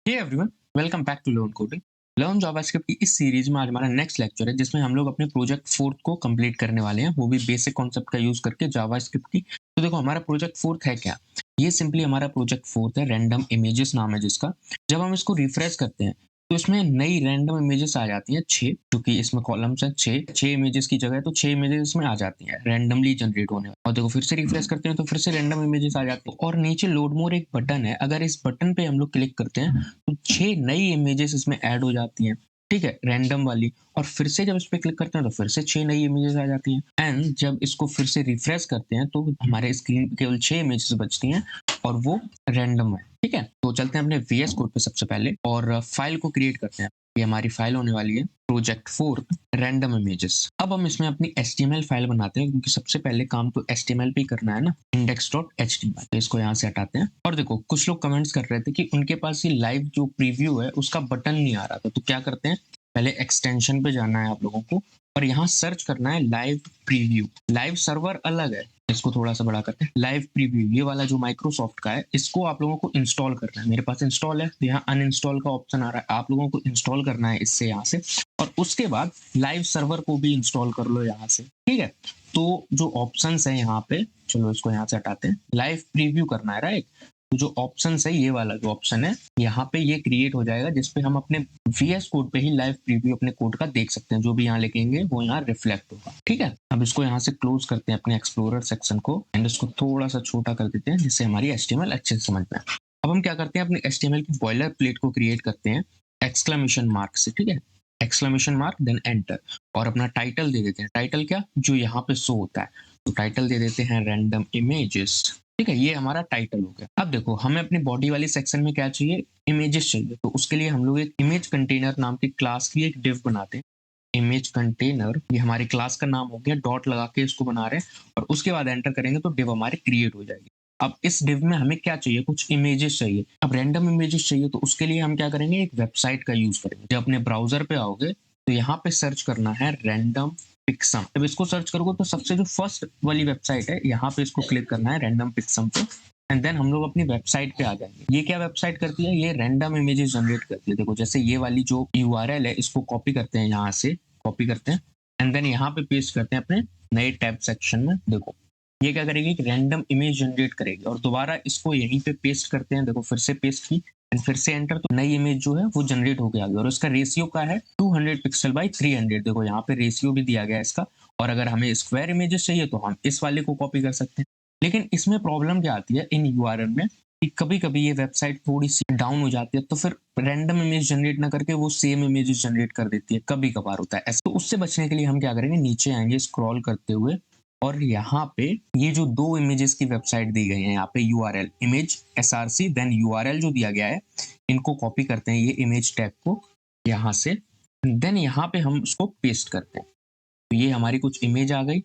Hey everyone, welcome back to learn coding. Learn JavaScript की इस series में आज हमारा नेक्स्ट लेक्चर है जिसमें हम लोग अपने प्रोजेक्ट फोर्थ को कंप्लीट करने वाले हैं, वो भी बेसिक कॉन्सेप्ट का यूज करके जावास्क्रिप्ट की। तो देखो हमारा प्रोजेक्ट फोर्थ है क्या। ये सिंपली हमारा प्रोजेक्ट फोर्थ है, रैंडम इमेजेस नाम है जिसका। जब हम इसको रिफ्रेश करते हैं तो इसमें नई रैंडम इमेजेस आ जाती हैं 6, क्योंकि इसमें कॉलम्स हैं 6 इमेजेस की जगह, तो 6 इमेजेस इसमें आ जाती हैं रैंडमली जनरेट होने। और देखो फिर से रिफ्रेश करते हैं तो फिर से रैंडम इमेजेस आ जाती हैं, और नीचे लोड मोर एक बटन है, अगर इस बटन पे हम लोग क्लिक करते हैं तो 6 नई इमेजेस इसमें ऐड हो जाती हैं, ठीक है, रैंडम वाली। और फिर से जब इस पे क्लिक करते हैं तो फिर से 6 नई इमेजेस आ जाती हैं, एंड जब इसको फिर से रिफ्रेश करते हैं तो हमारे स्क्रीन पे केवल 6 इमेजेस बचती हैं और वो रैंडम है, ठीक है। तो चलते हैं अपने वीएस कोड पे सबसे पहले और फाइल को क्रिएट करते हैं। ये हमारी फाइल होने वाली है प्रोजेक्ट 4 रैंडम इमेजेस। अब हम इसमें अपनी एचटीएमएल फाइल बनाते हैं, क्योंकि सबसे पहले काम तो एचटीएमएल पे ही करना है ना, index.html। तो इसको यहाँ से हटाते हैं। और देखो कुछ लोग कमेंट्स कर रहे थे कि उनके पास ये लाइव जो प्रीव्यू है उसका बटन नहीं आ रहा था, तो क्या करते हैं, पहले एक्सटेंशन पे जाना है आप लोगों को और यहाँ सर्च करना है लाइव प्रीव्यू। लाइव सर्वर अलग है, इसको थोड़ा सा बड़ा करते हैं। लाइव प्रीव्यू ये वाला जो माइक्रोसॉफ्ट का है, इसको आप लोगों को इंस्टॉल करना है। मेरे पास इंस्टॉल है तो यहाँ अनइंस्टॉल का ऑप्शन आ रहा है, आप लोगों को इंस्टॉल करना है इससे यहाँ से। और उसके बाद लाइव सर्वर को भी इंस्टॉल कर लो यहाँ से, ठीक है। तो जो ऑप्शंस है यहाँ पे, चलो इसको यहाँ से हटाते हैं। लाइव प्रीव्यू करना है, राइट। तो जो ऑप्शन है, ये वाला जो ऑप्शन है यहाँ पे, ये क्रिएट हो जाएगा जिसपे हम अपने वीएस कोड पे ही लाइव प्रीव्यू अपने कोड का देख सकते हैं। जो भी यहाँ लिखेंगे वो यहाँ रिफ्लेक्ट होगा, ठीक है। अब इसको यहाँ से क्लोज करते हैं अपने एक्सप्लोरर सेक्शन को, एंड इसको थोड़ा सा छोटा कर देते हैं जिससे हमारी एचटीएमएल अच्छे से समझ में आए। अब हम क्या करते हैं, अपने एचटीएमएल की बॉयलर प्लेट को क्रिएट करते हैं एक्सक्लेमेशन मार्क से, ठीक है। एक्सक्लेमेशन मार्क देन एंटर, और अपना टाइटल दे देते हैं। टाइटल क्या, जो यहाँ पे शो होता है, तो टाइटल दे देते हैं रैंडम इमेजेस, ठीक है। ये हमारा टाइटल हो गया। अब देखो हमें अपनी बॉडी वाली सेक्शन में क्या चाहिए, इमेजेस चाहिए। तो उसके लिए हम लोग एक इमेज कंटेनर नाम की क्लास की एक डिव बनाते हैं। इमेज कंटेनर, ये हमारी क्लास का नाम हो गया, डॉट लगा के इसको बना रहे हैं, और उसके बाद एंटर करेंगे तो डिव हमारी क्रिएट हो जाएगी। अब इस डिव में हमें क्या चाहिए, कुछ इमेजेस चाहिए। अब रैंडम इमेजेस चाहिए तो उसके लिए हम क्या करेंगे, एक वेबसाइट का यूज करेंगे। जब अपने ब्राउजर पे आओगे तो यहाँ पे सर्च करना है रैंडम पिक्सम। जब इसको सर्च करोगे तो सबसे जो फर्स्ट वाली वेबसाइट है, यहाँ पे इसको क्लिक करना है रैंडम पिक्सम पे, एंड देन हम लोग अपनी वेबसाइट पे आ जाएंगे। ये क्या वेबसाइट करती है, ये रैंडम इमेजेस जनरेट करती है। देखो जैसे ये वाली जो यूआरएल है, इसको कॉपी करते हैं, यहाँ से कॉपी करते हैं, एंड देन यहाँ पे पेस्ट करते हैं अपने नए टैब सेक्शन में। देखो ये क्या करेगी, एक रैंडम इमेज जनरेट करेगी, और दोबारा इसको यहीं पे पेस्ट करते हैं। देखो फिर से पेस्ट की, एंड फिर से एंटर, तो नई इमेज जो है वो जनरेट हो गया। और इसका रेशियो का है 200 पिक्सल बाई 300। देखो यहाँ पे रेशियो भी दिया गया है इसका। और अगर हमें स्क्वायर इमेजेस चाहिए तो हम इस वाले को कॉपी कर सकते हैं। लेकिन इसमें प्रॉब्लम क्या आती है इन यूआरएल में, कि कभी कभी ये वेबसाइट थोड़ी सी डाउन हो जाती है, तो फिर रैंडम इमेज जनरेट ना करके वो सेम इमेजेस जनरेट कर देती है, कभी कभार होता है ऐसा। तो उससे बचने के लिए हम क्या करेंगे, नीचे आएंगे स्क्रॉल करते हुए, और यहाँ पे ये जो दो इमेजेस की वेबसाइट दी गई है, यहाँ पे URL image SRC then URL जो दिया गया है, इनको कॉपी करते हैं ये इमेज टैग को यहाँ से, देन यहाँ पे हम उसको पेस्ट करते हैं। तो ये हमारी कुछ इमेज आ गई,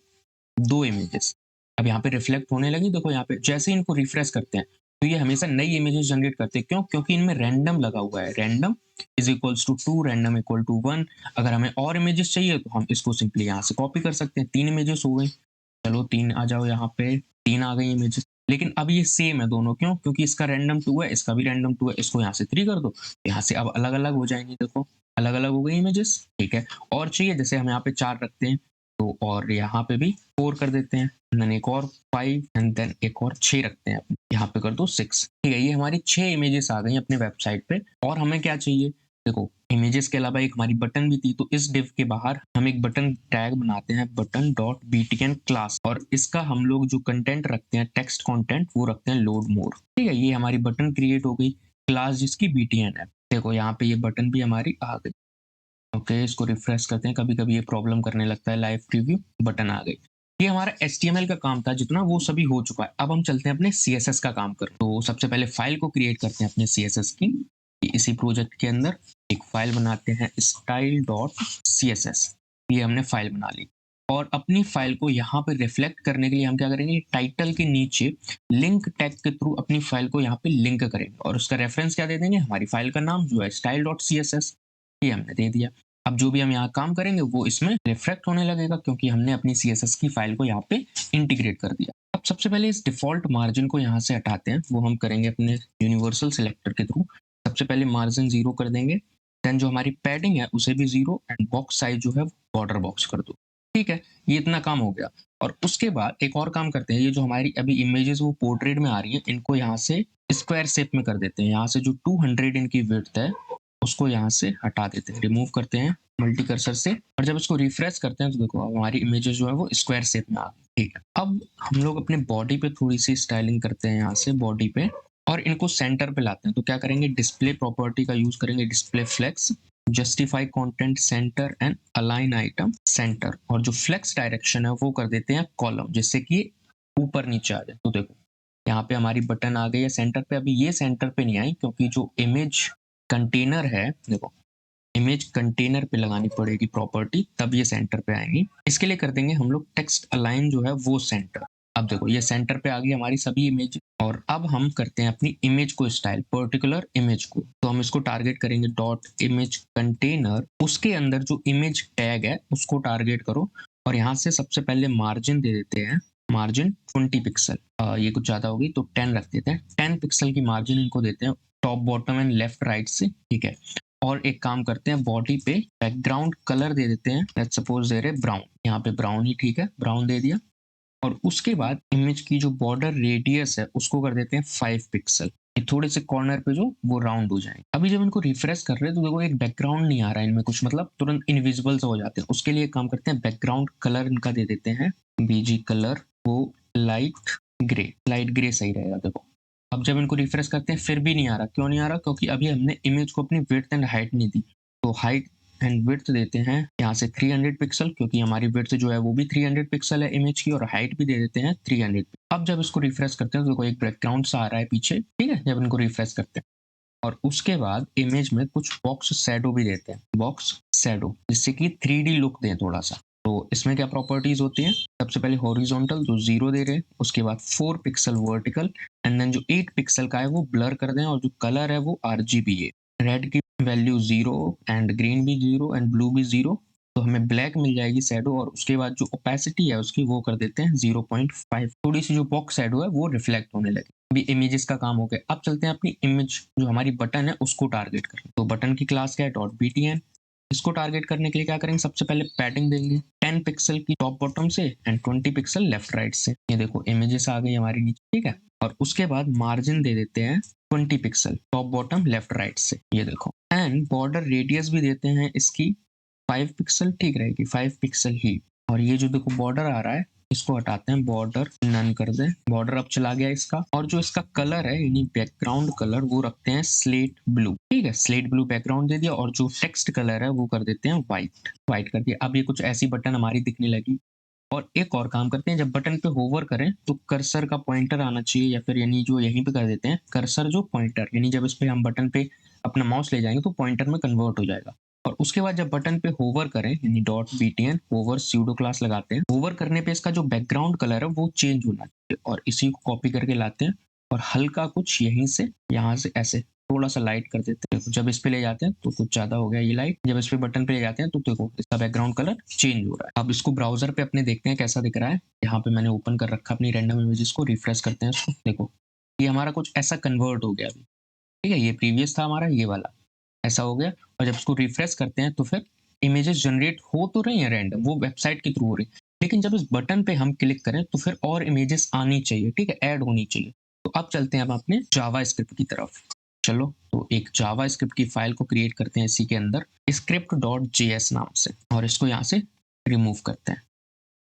दो इमेजेस अब यहाँ पे रिफ्लेक्ट होने लगी। देखो यहाँ पे जैसे ही इनको रिफ्रेश करते हैं तो ये हमेशा नई इमेजेस जनरेट करते हैं। क्यों, क्योंकि इनमें रैंडम लगा हुआ है। Random is equals to 2, random equal to 1। अगर हमें और इमेजेस चाहिए तो हम इसको सिंपली यहाँ से कॉपी कर सकते हैं। 3 इमेजेस हो गई, चलो 3 आ जाओ, यहाँ पे 3 आ गई इमेजेस। लेकिन अब ये सेम है दोनों, क्यों, क्योंकि इसका रैंडम 2 है, इसका भी रैंडम 2 है। इसको यहाँ से 3 कर दो, यहाँ से अब अलग अलग हो जाएंगे। देखो अलग अलग हो गई इमेजेस, ठीक है। और चाहिए, जैसे हम यहाँ पे 4 रखते हैं तो, और यहाँ पे भी 4 कर देते हैं, देन एक और 5, एंड देन एक और 6 रखते हैं, यहाँ पे कर दो 6, ठीक है। ये हमारी 6 इमेजेस आ गई अपने वेबसाइट पे। और हमें क्या चाहिए, देखो इमेजेस के अलावा एक हमारी बटन भी थी, तो इस डिव के बाहर हम एक बटन टैग बनाते हैं, बटन डॉट बीटीएन क्लास, और इसका हम लोग जो कंटेंट रखते हैं, टेक्स्ट कंटेंट, वो रखते हैं लोड मोर, ठीक है। ये हमारी बटन क्रिएट हो गई, क्लास जिसकी बीटीएन है। देखो यहाँ पे ये बटन भी हमारी आ गई। ओके, इसको रिफ्रेश करते हैं, कभी कभी ये प्रॉब्लम करने लगता है। लाइव प्रीव्यू बटन आ गई। ये हमारा HTML का काम था जितना, वो सभी हो चुका है। अब हम चलते हैं अपने CSS का काम करने। तो सबसे पहले फाइल को क्रिएट करते हैं अपने CSS की। इसी प्रोजेक्ट के अंदर एक फाइल बनाते हैं style.css। ये हमने फाइल बना ली, और अपनी फाइल को यहाँ पे रिफ्लेक्ट करने के लिए हम क्या करेंगे, टाइटल के नीचे लिंक टैग के थ्रू अपनी फाइल को यहाँ पे लिंक करेंगे, और उसका रेफरेंस क्या दे देंगे, हमारी फाइल का नाम जो है style.css, ये हमने दे दिया। अब जो भी हम यहाँ काम करेंगे वो इसमें रिफ्लेक्ट होने लगेगा, क्योंकि हमने अपनी CSS की फाइल को यहाँ पे इंटीग्रेट कर दिया। अब सबसे पहले इस डिफॉल्ट मार्जिन को यहाँ से हटाते हैं, वो हम करेंगे अपने यूनिवर्सल सिलेक्टर के थ्रू। सबसे पहले मार्जिन 0 कर देंगे, देन जो हमारी पैडिंग है उसे भी 0 एंड बॉक्स साइज़ जो है बॉर्डर बॉक्स कर दो। ठीक है, ये इतना काम हो गया और उसके बाद एक और काम करते हैं, ये जो हमारी अभी इमेजेस वो पोर्ट्रेट में आ रही हैं, इनको यहाँ से स्क्वायर शेप में कर देते हैं। यहाँ से जो 200 इनकी विड्थ है, उसको यहाँ से हटा देते हैं, रिमूव करते हैं मल्टी कर्सर से और जब इसको रिफ्रेश करते हैं तो देखो अब हमारी इमेजेस जो है वो स्क्वायर शेप में आ गई। ठीक है, अब हम लोग अपने बॉडी पे थोड़ी-सी स्टाइलिंग करते हैं यहाँ से बॉडी पे और इनको सेंटर पे लाते हैं। तो क्या करेंगे, डिस्प्ले प्रॉपर्टी का यूज़ करेंगे, display flex, justify content center and align item center और जो फ्लेक्स डायरेक्शन है वो कर देते हैं कॉलम, जिससे कि ऊपर नीचे आ जाए। तो देखो यहाँ पे हमारी बटन आ गई है सेंटर पे। अभी ये सेंटर पे नहीं आई क्योंकि जो इमेज कंटेनर है, देखो इमेज कंटेनर पे लगानी पड़ेगी प्रॉपर्टी, तब ये सेंटर पे आएंगी। इसके लिए कर देंगे हम लोग टेक्स्ट अलाइन जो है वो सेंटर। अब देखो ये सेंटर पे आ गई हमारी सभी इमेज और अब हम करते हैं अपनी इमेज को स्टाइल, पर्टिकुलर इमेज को। तो हम इसको टारगेट करेंगे डॉट इमेज कंटेनर, उसके अंदर जो इमेज टैग है उसको टारगेट करो और यहाँ से सबसे पहले मार्जिन दे देते हैं, मार्जिन 20 पिक्सल। ये कुछ ज्यादा होगी तो 10 रख देते हैं। 10 पिक्सल की मार्जिन इनको देते हैं top bottom and left right से। ठीक है, और एक काम करते हैं, बॉडी पे बैकग्राउंड कलर दे देते हैं, लेट्स सपोज दे रहे ब्राउन, यहाँ पे ब्राउन ही ठीक है, ब्राउन दे दिया। और उसके बाद इमेज की जो बॉर्डर रेडियस है उसको कर देते हैं 5 पिक्सल, ये थोड़े से कॉर्नर पे जो वो राउंड हो जाएंगे। अभी जब इनको रिफ्रेश कर रहे हैं तो देखो एक बैकग्राउंड नहीं आ रहा है इनमें कुछ, मतलब तुरंत इनविजिबल सा हो जाते हैं। उसके लिए एक काम करते हैं, बैकग्राउंड कलर इनका दे देते हैं बीजी कलर, वो लाइट ग्रे सही रहेगा। देखो अब जब इनको रिफ्रेश करते हैं फिर भी नहीं आ रहा, क्यों नहीं आ रहा, क्योंकि अभी हमने इमेज को अपनी विड्थ एंड हाइट नहीं दी। तो हाइट एंड विड्थ देते हैं यहाँ से 300 पिक्सल, क्योंकि हमारी विड्थ जो है वो भी 300 पिक्सल है इमेज की, और हाइट भी दे देते हैं 300। अब जब इसको रिफ्रेश करते हैं तो देखो एक बैकग्राउंड सा आ रहा है पीछे। ठीक है, जब इनको रिफ्रेश करते हैं और उसके बाद इमेज में कुछ बॉक्स शैडो भी देते हैं, बॉक्स शैडो, जिससे कि 3D लुक दें थोड़ा सा। तो इसमें क्या प्रॉपर्टीज होती हैं, सबसे पहले हॉरिजॉन्टल जो 0 दे रहे हैं, उसके बाद 4 पिक्सल वर्टिकल एंड देन जो 8 पिक्सल का है वो ब्लर कर दें और जो कलर है वो RGB है। रेड की वैल्यू 0 एंड ग्रीन भी 0 एंड ब्लू भी 0, तो हमें ब्लैक मिल जाएगी शैडो। और उसके बाद जो ओपेसिटी है उसकी वो कर देते हैं 0.5, थोड़ी सी जो बॉक्स शैडो है वो रिफ्लेक्ट होने लगे। अभी इमेजेस का काम हो गया। अब चलते हैं अपनी इमेज जो हमारी बटन है उसको टारगेट करने। तो बटन की क्लास क्या है, डॉट btn। इसको टारगेट करने के लिए क्या करेंगे, सबसे पहले पैडिंग देंगे 10 पिक्सल की टॉप बॉटम से एंड 20 पिक्सल लेफ्ट राइट से। ये देखो इमेजेस आ गई हमारी नीचे। ठीक है, और उसके बाद मार्जिन दे देते हैं 20 pixel top bottom left right से, ये देखो। एंड बॉर्डर रेडियस भी देते हैं इसकी 5 पिक्सल, ठीक रहेगी 5 पिक्सल ही। और ये जो देखो बॉर्डर आ रहा है इसको हटाते हैं, बॉर्डर नन कर दें। बॉर्डर अब चला गया इसका, और जो इसका कलर है यानी बैकग्राउंड कलर वो रखते हैं स्लेट ब्लू। ठीक है, स्लेट ब्लू बैकग्राउंड दे दिया और जो टेक्स्ट कलर है वो कर देते हैं व्हाइट कर दिया। अब ये कुछ ऐसी बटन हमारी दिखने लगी। और एक और काम करते हैं, जब बटन पे होवर करें तो कर्सर का पॉइंटर आना चाहिए, या फिर यानी जो यहीं पे कर देते हैं कर्सर जो पॉइंटर, यानी जब इस पे हम बटन पे अपना माउस ले जाएंगे तो पॉइंटर में कन्वर्ट हो जाएगा। और उसके बाद जब बटन पे होवर करें यानी dot btn hover pseudo class लगाते हैं, होवर करने पे इसका जो बैकग्राउंड कलर है वो चेंज होना चाहिए और इसी को कॉपी करके लाते हैं और हल्का कुछ यहीं से यहाँ से ऐसे थोड़ा सा लाइट कर देते हैं। जब इस पे ले जाते हैं तो कुछ ज्यादा हो गया ये लाइट, जब इस पे बटन पे ले जाते हैं तो देखो इसका बैकग्राउंड कलर चेंज हो रहा है। अब इसको ब्राउजर पे अपने देखते हैं कैसा दिख रहा है। यहाँ पे मैंने ओपन कर रखा अपनी रैंडम इमेजेस को, रिफ्रेश करते हैं इसको, देखो ये हमारा कुछ ऐसा कन्वर्ट हो गया अभी। ठीक है, ये प्रीवियस था हमारा ये वाला, ऐसा हो गया। और जब इसको रिफ्रेश करते हैं तो फिर इमेजेस जनरेट हो तो रही हैं रैंडम, वो वेबसाइट के थ्रू हो रही, लेकिन जब इस बटन पे हम क्लिक करें तो फिर और इमेजेस आनी चाहिए। ठीक है, ऐड होनी चाहिए। तो अब चलते हैं अब अपने जावा स्क्रिप्ट की तरफ। चलो, तो एक जावा स्क्रिप्ट की फाइल को क्रिएट करते हैं इसी के अंदर script.js नाम से, और इसको यहाँ से रिमूव करते हैं।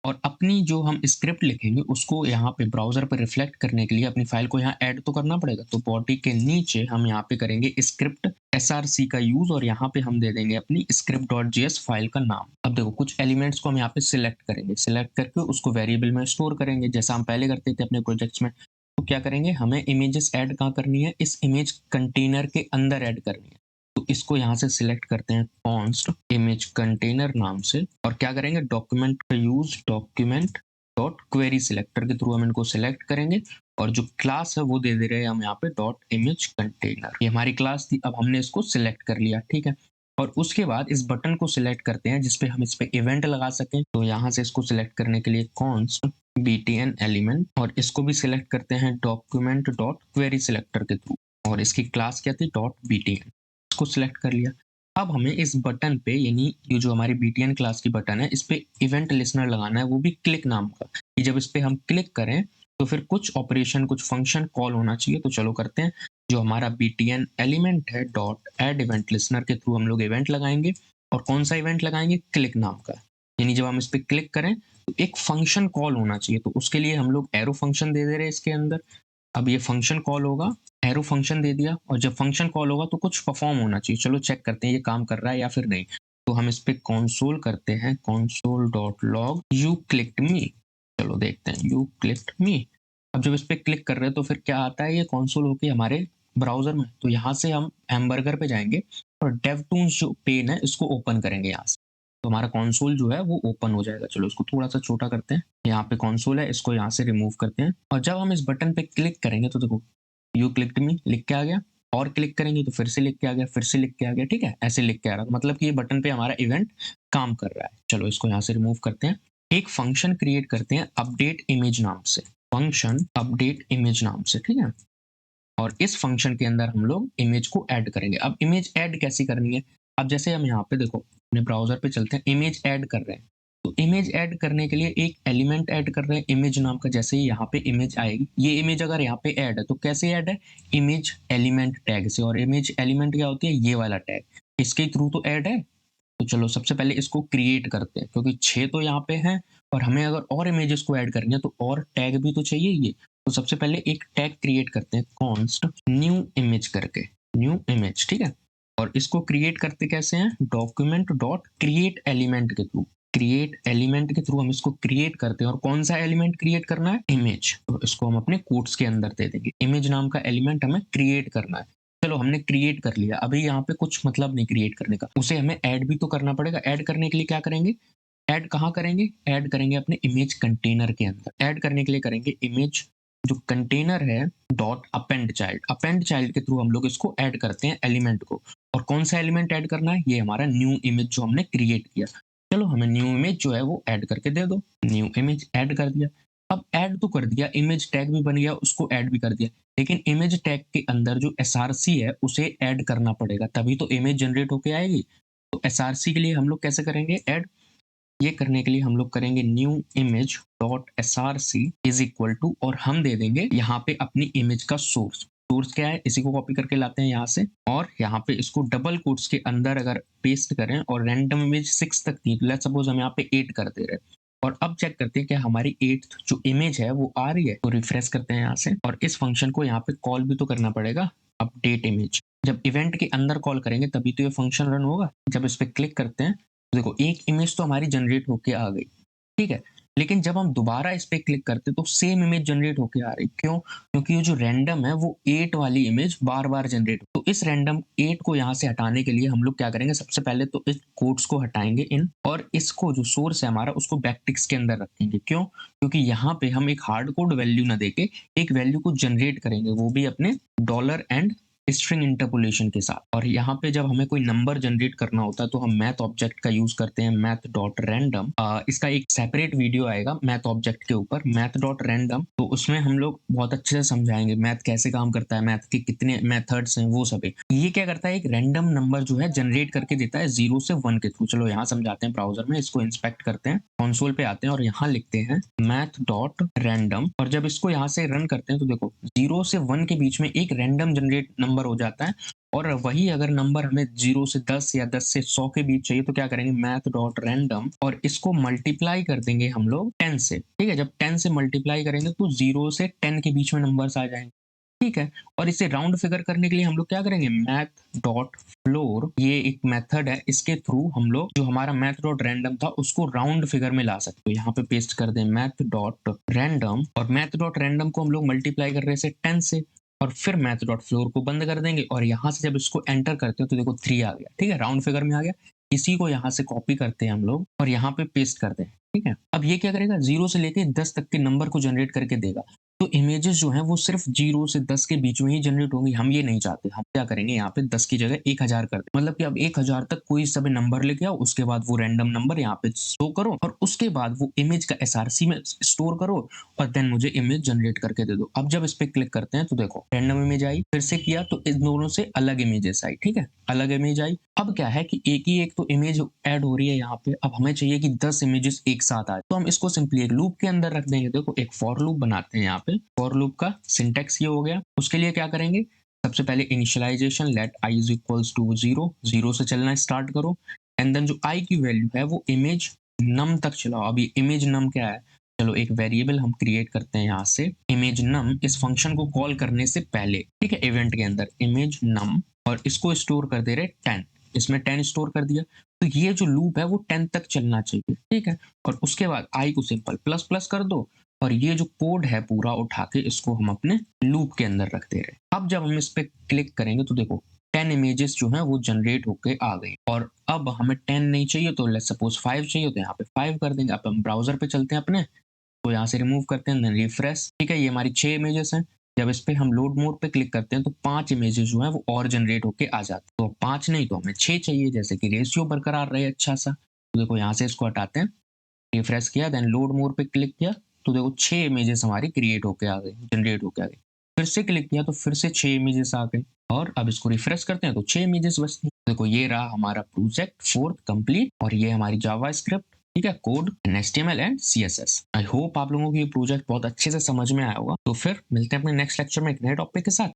और अपनी जो हम स्क्रिप्ट लिखेंगे उसको यहाँ पे ब्राउजर पे रिफ्लेक्ट करने के लिए अपनी फाइल को यहाँ ऐड तो करना पड़ेगा। तो बॉडी के नीचे हम यहाँ पे करेंगे स्क्रिप्ट src का यूज और यहाँ पे हम दे देंगे अपनी script.js फाइल का नाम। अब देखो कुछ एलिमेंट्स को हम यहाँ पे सिलेक्ट करेंगे, सिलेक्ट करके उसको वेरिएबल में स्टोर करेंगे जैसा हम पहले करते थे अपने प्रोजेक्ट्स में। तो क्या करेंगे, हमें इमेजेस ऐड कहाँ करनी है, इस इमेज कंटेनर के अंदर ऐड करनी है। तो इसको यहाँ से सिलेक्ट करते हैं कॉन्स्ट इमेज कंटेनर नाम से, और क्या करेंगे, डॉक्यूमेंट का use document dot query selector के थ्रू हम इनको सिलेक्ट करेंगे। और जो क्लास है वो दे दे रहे हैं हम यहाँ पे डॉट इमेज कंटेनर, ये हमारी क्लास थी। अब हमने इसको सिलेक्ट कर लिया, ठीक है। और उसके बाद इस बटन को सिलेक्ट करते हैं जिसपे हम इस पे इवेंट लगा सकें। तो यहाँ से इसको सिलेक्ट करने के लिए कॉन्स्ट btn एलिमेंट, और इसको भी सिलेक्ट करते हैं डॉक्यूमेंट डॉट क्वेरी सिलेक्टर के थ्रू। और इसकी क्लास क्या थी, डॉट बीटीएन। इसको सिलेक्ट कर लिया। अब हमें इस बटन पे, यानी ये जो हमारी बीटीएन क्लास की बटन है, इस पे इवेंट लिसनर लगाना है, वो भी क्लिक नाम का, कि जब इस पे हम क्लिक करें तो फिर कुछ ऑपरेशन, कुछ फंक्शन कॉल होना चाहिए। तो चलो करते हैं। जो हमारा बीटीएन एलिमेंट है, डॉट ऐड इवेंट लिसनर के थ्रू हम लोग इवेंट लगाएंगे। और कौन सा इवेंट लगाएंगे, क्लिक नाम का। यानी जब हम इस पे क्लिक करें तो एक फंक्शन कॉल होना चाहिए। तो उसके लिए हम लोग एरो फंक्शन दे रहे हैं इसके अंदर। अब ये फंक्शन कॉल होगा, एरो फंक्शन दे दिया, और जब फंक्शन कॉल होगा तो कुछ परफॉर्म होना चाहिए। चलो चेक करते हैं ये काम कर रहा है या फिर नहीं। तो हम इस पे कंसोल करते हैं, console dot log you clicked me. चलो देखते हैं, यू क्लिक्ड मी। अब जब इस पे क्लिक कर रहे हैं तो फिर क्या आता है, ये कंसोल होके हमारे ब्राउजर में। तो यहाँ से हम हैमबर्गर पे जाएंगे और डेवटून्स जो पेन है इसको ओपन करेंगे यहाँ से। तो हमारा कंसोल जो है वो ओपन हो जाएगा। चलो इसको थोड़ा सा छोटा करते हैं। यहाँ पे कंसोल है, इसको यहाँ से रिमूव करते हैं। और जब हम इस बटन पे क्लिक करेंगे तो देखो, यू क्लिक्ड मी लिख के आ गया। और क्लिक करेंगे तो फिर से लिख के आ गया, फिर से लिख के आ गया। ठीक है, ऐसे लिख के आ रहा है, मतलब कि ये बटन पे हमारा इवेंट काम कर रहा है। चलो इसको यहाँ से रिमूव करते हैं। एक फंक्शन क्रिएट करते हैं अपडेट इमेज नाम से, फंक्शन अपडेट इमेज नाम से। ठीक है, और इस फंक्शन के अंदर हम लोग इमेज को ऐड करेंगे। अब इमेज ऐड कैसी करनी है, अब जैसे हम यहाँ पे देखो अपने ब्राउजर पे चलते हैं, इमेज ऐड कर रहे हैं। तो इमेज ऐड करने के लिए एक एलिमेंट ऐड कर रहे हैं इमेज नाम का। जैसे ही यहाँ पे इमेज आएगी, ये इमेज अगर यहाँ पे ऐड है तो कैसे ऐड है, इमेज एलिमेंट टैग से। और इमेज एलिमेंट क्या होती है, ये वाला टैग, इसके थ्रू तो ऐड है। तो चलो सबसे पहले इसको क्रिएट करते हैं, क्योंकि 6 तो यहाँ पे हैं और हमें अगर और इमेजेस को ऐड करनी है तो और टैग भी तो चाहिए ये। तो सबसे पहले एक टैग क्रिएट करते हैं, कॉन्स्ट न्यू इमेज करके, न्यू इमेज। ठीक है, और इसको क्रिएट करते कैसे हैं, डॉक्यूमेंट डॉट क्रिएट एलिमेंट के थ्रू। क्रिएट एलिमेंट के थ्रू हम इसको क्रिएट करते हैं। और कौन सा एलिमेंट क्रिएट करना है, इमेज। तो इसको हम अपने कोट्स के अंदर दे देंगे, इमेज नाम का एलिमेंट हमें क्रिएट करना है। चलो हमने क्रिएट कर लिया। अभी यहाँ पे कुछ मतलब नहीं क्रिएट करने का, उसे हमें ऐड भी तो करना पड़ेगा। ऐड करने के लिए क्या करेंगे, ऐड कहाँ करेंगे, ऐड करेंगे अपने इमेज कंटेनर के अंदर। ऐड करने के लिए करेंगे इमेज जो कंटेनर है dot append child. Append child के थ्रू हम लोग इसको ऐड करते हैं एलिमेंट को। और कौन सा एलिमेंट ऐड करना है, ये हमारा न्यू इमेज जो हमने क्रिएट किया। चलो हमें न्यू इमेज जो है वो ऐड करके दे दो। न्यू इमेज ऐड कर दिया। अब ऐड तो कर दिया, इमेज टैग भी बन गया, उसको ऐड भी कर दिया। लेकिन इमेज टैग के अंदर जो एसआरसी है उसे ऐड करना पड़ेगा, तभी तो इमेज जनरेट होके आएगी। तो एसआरसी के लिए हम लोग कैसे करेंगे ऐड, ये करने के लिए हम लोग करेंगे new image dot S R C is equal to, और हम दे देंगे यहाँ पे अपनी इमेज का सोर्स। सोर्स क्या है, इसी को कॉपी करके लाते हैं यहाँ से, और यहाँ पे इसको डबल कोट्स के अंदर अगर पेस्ट करें, और रैंडम इमेज 6 तक थी, तो लेट्स सपोज हम यहाँ पे 8 कर दे रहे हैं। और अब चेक करते हैं कि हमारी 8th जो इमेज है वो आ रही है। तो रिफ्रेश करते हैं यहाँ से, और इस फंक्शन को यहाँ पे कॉल भी तो करना पड़ेगा, अपडेट इमेज। जब इवेंट के अंदर कॉल करेंगे तभी तो ये फंक्शन रन होगा। जब इस पे क्लिक करते हैं तो देखो एक इमेज तो हमारी जनरेट होके आ गई। ठीक है, लेकिन जब हम दोबारा इस पे क्लिक करते तो सेम इमेज जनरेट होके आ रही। क्यों, क्योंकि ये जो रैंडम है वो 8 वाली इमेज बार बार जनरेट। तो इस रैंडम 8 को यहाँ से हटाने के लिए हम लोग क्या करेंगे, सबसे पहले तो इस कोट्स को हटाएंगे इन, और इसको जो सोर्स है हमारा उसको बैकटिक्स के अंदर रखेंगे। क्यों, क्योंकि यहाँ पे हम एक हार्ड कोड वैल्यू ना देके एक वैल्यू को जनरेट करेंगे, वो भी अपने डॉलर एंड स्ट्रिंग इंटरपोलेशन के साथ। और यहाँ पे जब हमें कोई नंबर जनरेट करना होता है तो हम मैथ ऑब्जेक्ट का यूज करते हैं, मैथ डॉट रैंडम। इसका एक सेपरेट वीडियो आएगा मैथ ऑब्जेक्ट के ऊपर, मैथ डॉट रैंडम। तो उसमें हम लोग बहुत अच्छे से समझाएंगे मैथ कैसे काम करता है, मैथ के कितने मेथड्स हैं, वो सब। ये क्या करता है, एक रैंडम नंबर जो है जनरेट करके देता है 0 से 1 के थ्रू। चलो यहाँ समझाते हैं ब्राउजर में, इसको इंस्पेक्ट करते हैं, कंसोल पे आते हैं और यहाँ लिखते हैं मैथ डॉट रैंडम। और जब इसको यहाँ से रन करते हैं तो देखो 0 से 1 के बीच में एक रैंडम जनरेट नंबर हो जाता है। और वही अगर नंबर हमें 0 से 10 या 10 से 100 के बीच चाहिए तो क्या करेंगे, मैथ डॉट रैंडम, और इसको मल्टीप्लाई कर देंगे हम लोग 10 से। ठीक है, जब 10 से मल्टीप्लाई करेंगे तो 0 से 10 के बीच में नंबर्स आ जाएंगे। ठीक है, और इसे राउंड फिगर करने के लिए हम लोग क्या करेंगे, मैथ डॉट फ्लोर, ये एक मेथड है, इसके थ्रू हम लोग जो हमारा मैथ डॉट रैंडम था उसको राउंड फिगर में ला सकते हो। यहाँ पे पेस्ट कर दें मैथ डॉट रैंडम, और मैथ डॉट रैंडम को हम लोग मल्टीप्लाई कर रहे हैं 10 से, और फिर मैथ डॉट फ्लोर को बंद कर देंगे। और यहाँ से जब इसको एंटर करते हो तो देखो 3 आ गया। ठीक है, राउंड फिगर में आ गया। इसी को यहाँ से कॉपी करते हैं हम लोग और यहाँ पे पेस्ट करते हैं। ठीक है, अब ये क्या करेगा, 0 से लेके 10 तक के नंबर को जनरेट करके देगा। तो इमेजेस जो हैं वो सिर्फ 0 से 10 के बीच में ही जनरेट होंगी। हम ये नहीं चाहते। हम क्या करेंगे यहाँ पे 10 की जगह 1000 कर दें। मतलब कि अब 1000 तक कोई सा भी नंबर लेके आओ, उसके बाद वो रैंडम नंबर यहाँ पे शो करो और उसके बाद वो इमेज का एसआरसी में स्टोर करो और देन मुझे इमेज जनरेट करके दे दो। अब जब इस पे क्लिक करते हैं तो देखो रैंडम इमेज आई, फिर से किया तो इन दोनों से अलग इमेजेस आई, ठीक है? अलग इमेज आई। अब क्या है कि एक तो इमेज ऐड हो रही है यहाँ पे। अब हमें चाहिए कि 10 इमेजेस एक साथ आए। तो हम इसको सिंपली एक लूप के अंदर रख देंगे। देखो एक फॉर लूप बनाते हैं यहाँ पे। फॉर लूप का सिंटैक्स ये हो गया। उसके लिए क्या करेंगे? सबसे पहले initialization let i is equals to 0, 0 से चलना स्टार्ट करो एंड देन जो i की वैल्यू है वो इमेज नम तक चलाओ। अब ये इमेज नम क्या है? चलो एक वेरिएबल हम क्रिएट करते हैं यहाँ से इमेज नम, इस फंक्शन को कॉल करने से पहले, ठीक है? इवेंट के अंदर इमेज नम और इसको स्टोर कर दे रहे 10। इसमें 10 स्टोर कर दिया। तो ये जो लूप है वो 10 तक चलना चाहिए, ठीक है? और उसके बाद i को सिंपल प्लस प्लस कर दो और ये जो कोड है पूरा उठा के इसको हम अपने लूप के अंदर रख दे रहे हैं। अब जब हम इस पे क्लिक करेंगे तो देखो 10 इमेजेस जो हैं वो जनरेट होके आ गई और अब हमें 10 नहीं चाहिए तो लेट्स सपोज 5 चाहिए तो यहाँ पे 5 कर देंगे। अब हम ब्राउजर पे चलते हैं अपने, तो यहाँ से रिमूव करते हैं, रिफ्रेश, ठीक है? ये हमारी 6 इमेजेस हैं। जब इस पे हम लोड मोड पे क्लिक करते हैं तो 5 इमेजेस जो हैं वो और जनरेट होके आ जाते हैं। तो 5 नहीं तो हमें 6 चाहिए, जैसे कि रेशियो बरकरार रहे अच्छा सा। तो देखो यहाँ से इसको हटाते हैं, रिफ्रेश किया, देन लोड मोड पे क्लिक किया तो देखो 6 इमेजेस हमारी क्रिएट होके आ गई, जनरेट होके आ गई। फिर से क्लिक किया तो फिर से 6 इमेजेस आ गई और अब इसको रिफ्रेश करते हैं तो 6 इमेजेस बचती हैं। देखो ये रहा हमारा प्रोजेक्ट 4 कंप्लीट और ये हमारी जावास्क्रिप्ट, ठीक है, code in HTML and CSS. I hope आप लोगों को ये प्रोजेक्ट बहुत अच्छे से समझ में आया होगा। तो फिर मिलते हैं अपने नेक्स्ट लेक्चर में एक नए टॉपिक के साथ।